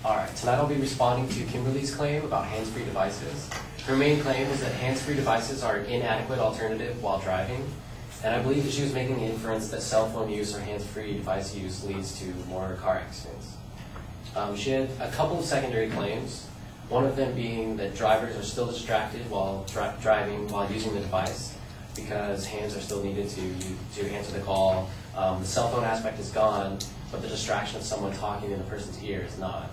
Alright, tonight I'll be responding to Kimberly's claim about hands-free devices. Her main claim is that hands-free devices are an inadequate alternative while driving, and I believe that she was making the inference that cell phone use or hands-free device use leads to more car accidents. She had a couple of secondary claims, one of them being that drivers are still distracted while driving while using the device because hands are still needed to answer the call. The cell phone aspect is gone, but the distraction of someone talking in the person's ear is not.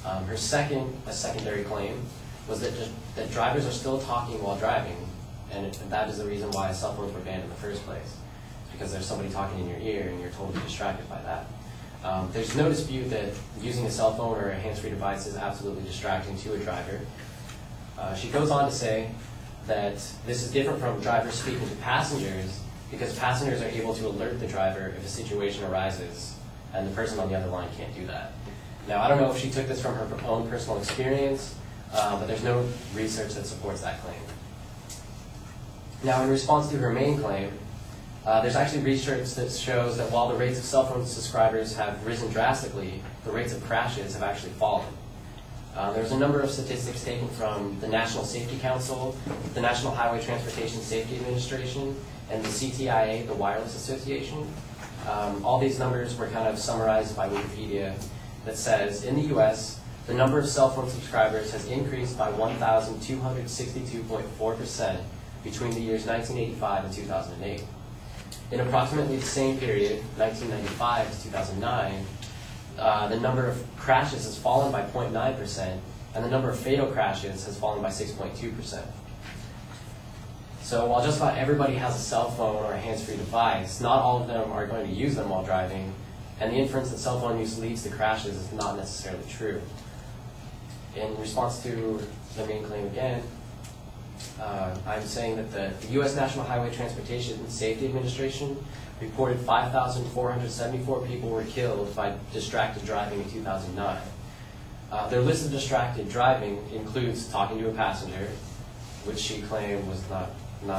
Her secondary claim was that drivers are still talking while driving, and that is the reason why cell phones were banned in the first place, because there's somebody talking in your ear and you're totally distracted by that. There's no dispute that using a cell phone or a hands-free device is absolutely distracting to a driver. She goes on to say that this is different from drivers speaking to passengers because passengers are able to alert the driver if a situation arises and the person on the other line can't do that. Now, I don't know if she took this from her own personal experience, but there's no research that supports that claim. Now, in response to her main claim, there's actually research that shows that while the rates of cell phone subscribers have risen drastically, the rates of crashes have actually fallen. There's a number of statistics taken from the National Safety Council, the National Highway Transportation Safety Administration, and the CTIA, the Wireless Association. All these numbers were kind of summarized by Wikipedia that says, in the US, the number of cell phone subscribers has increased by 1,262.4% between the years 1985 and 2008. In approximately the same period, 1995 to 2009, the number of crashes has fallen by 0.9%, and the number of fatal crashes has fallen by 6.2%. So while just about everybody has a cell phone or a hands-free device, not all of them are going to use them while driving, and the inference that cell phone use leads to crashes is not necessarily true. In response to the main claim again, I'm saying that the U.S. National Highway Transportation Safety Administration reported 5,474 people were killed by distracted driving in 2009. Their list of distracted driving includes talking to a passenger, which she claimed was not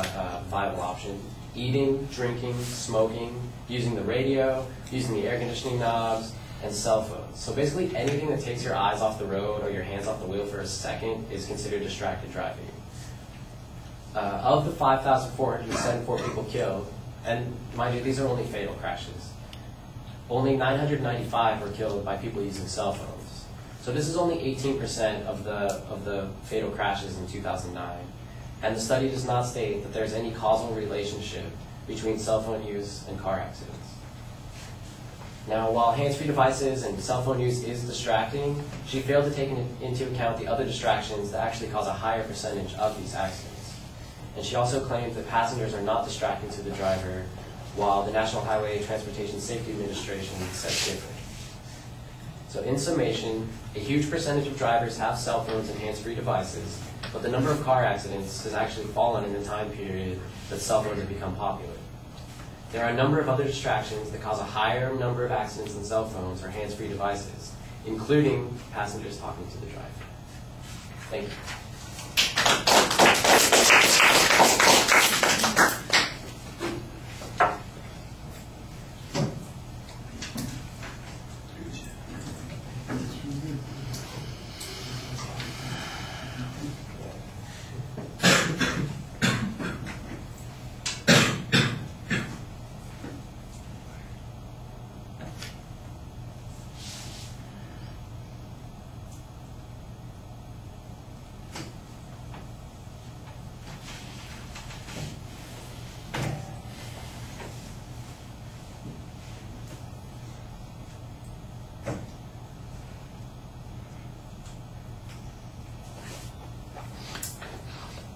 a viable option, eating, drinking, smoking, using the radio, using the air conditioning knobs, and cell phones. So basically anything that takes your eyes off the road or your hands off the wheel for a second is considered distracted driving. Of the 5,474 people killed, and mind you, these are only fatal crashes, only 995 were killed by people using cell phones. So this is only 18% of the fatal crashes in 2009. And the study does not state that there's any causal relationship between cell phone use and car accidents. Now, while hands-free devices and cell phone use is distracting, she failed to take into account the other distractions that actually cause a higher percentage of these accidents. And she also claimed that passengers are not distracting to the driver, while the National Highway Transportation Safety Administration says different. So in summation, a huge percentage of drivers have cell phones and hands-free devices, but the number of car accidents has actually fallen in the time period that cell phones have become popular. There are a number of other distractions that cause a higher number of accidents than cell phones or hands-free devices, including passengers talking to the driver. Thank you.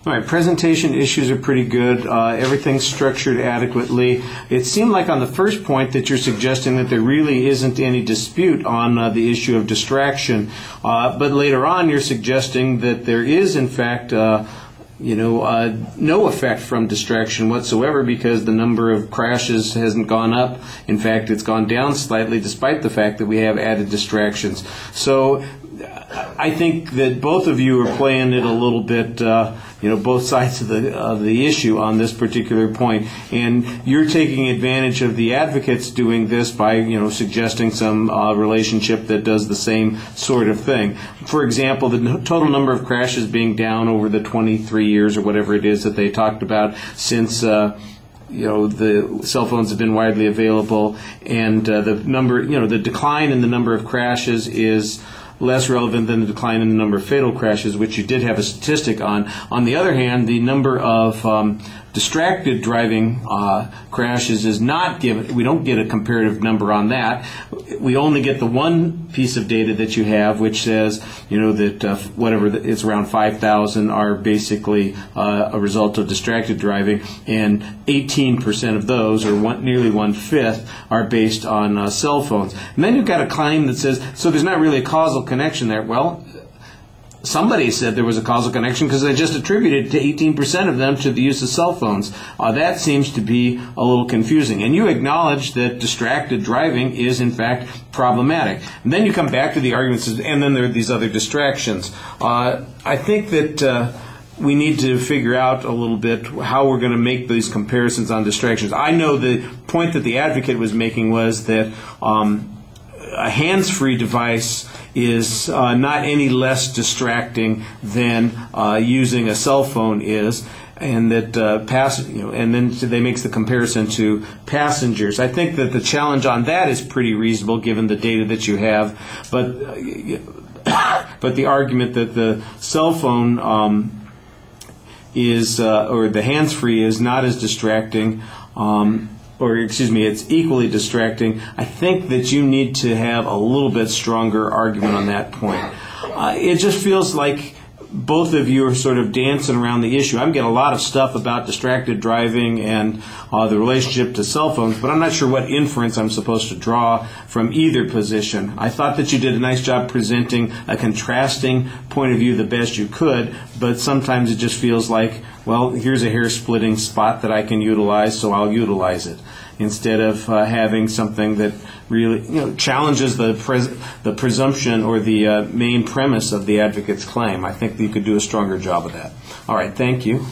All right, presentation issues are pretty good. Everything's structured adequately. It seemed like on the first point that you're suggesting that there really isn't any dispute on the issue of distraction, but later on you're suggesting that there is, in fact, no effect from distraction whatsoever because the number of crashes hasn't gone up. In fact, it's gone down slightly despite the fact that we have added distractions. So I think that both of you are playing it a little bit, both sides of the issue on this particular point. And you're taking advantage of the advocates doing this by, suggesting some relationship that does the same sort of thing. For example, the total number of crashes being down over the 23 years or whatever it is that they talked about since the cell phones have been widely available, and the decline in the number of crashes is less relevant than the decline in the number of fatal crashes, which you did have a statistic on. On the other hand, the number of distracted driving crashes is not given. We don't get a comparative number on that. We only get the one piece of data that you have, which says, that it's around 5,000 are basically a result of distracted driving, and 18% of those, or nearly 1/5, are based on cell phones. And then you've got a claim that says, so there's not really a causal connection there. Well, somebody said there was a causal connection because they just attributed to 18% of them to the use of cell phones. That seems to be a little confusing. And you acknowledge that distracted driving is, in fact, problematic. And then you come back to the arguments, and then there are these other distractions. I think that we need to figure out a little bit how we're going to make these comparisons on distractions. I know the point that the advocate was making was that a hands-free device is not any less distracting than using a cell phone is, and that and then they makes the comparison to passengers. I think that the challenge on that is pretty reasonable given the data that you have, but the argument that the cell phone is or the hands-free is not as distracting. It's equally distracting. I think that you need to have a little bit stronger argument on that point. It just feels like both of you are sort of dancing around the issue. I'm getting a lot of stuff about distracted driving and the relationship to cell phones, but I'm not sure what inference I'm supposed to draw from either position. I thought that you did a nice job presenting a contrasting point of view the best you could, but sometimes it just feels like, well, here's a hair-splitting spot that I can utilize, so I'll utilize it, instead of having something that really challenges the presumption or the main premise of the advocate's claim. I think that you could do a stronger job of that. All right, thank you.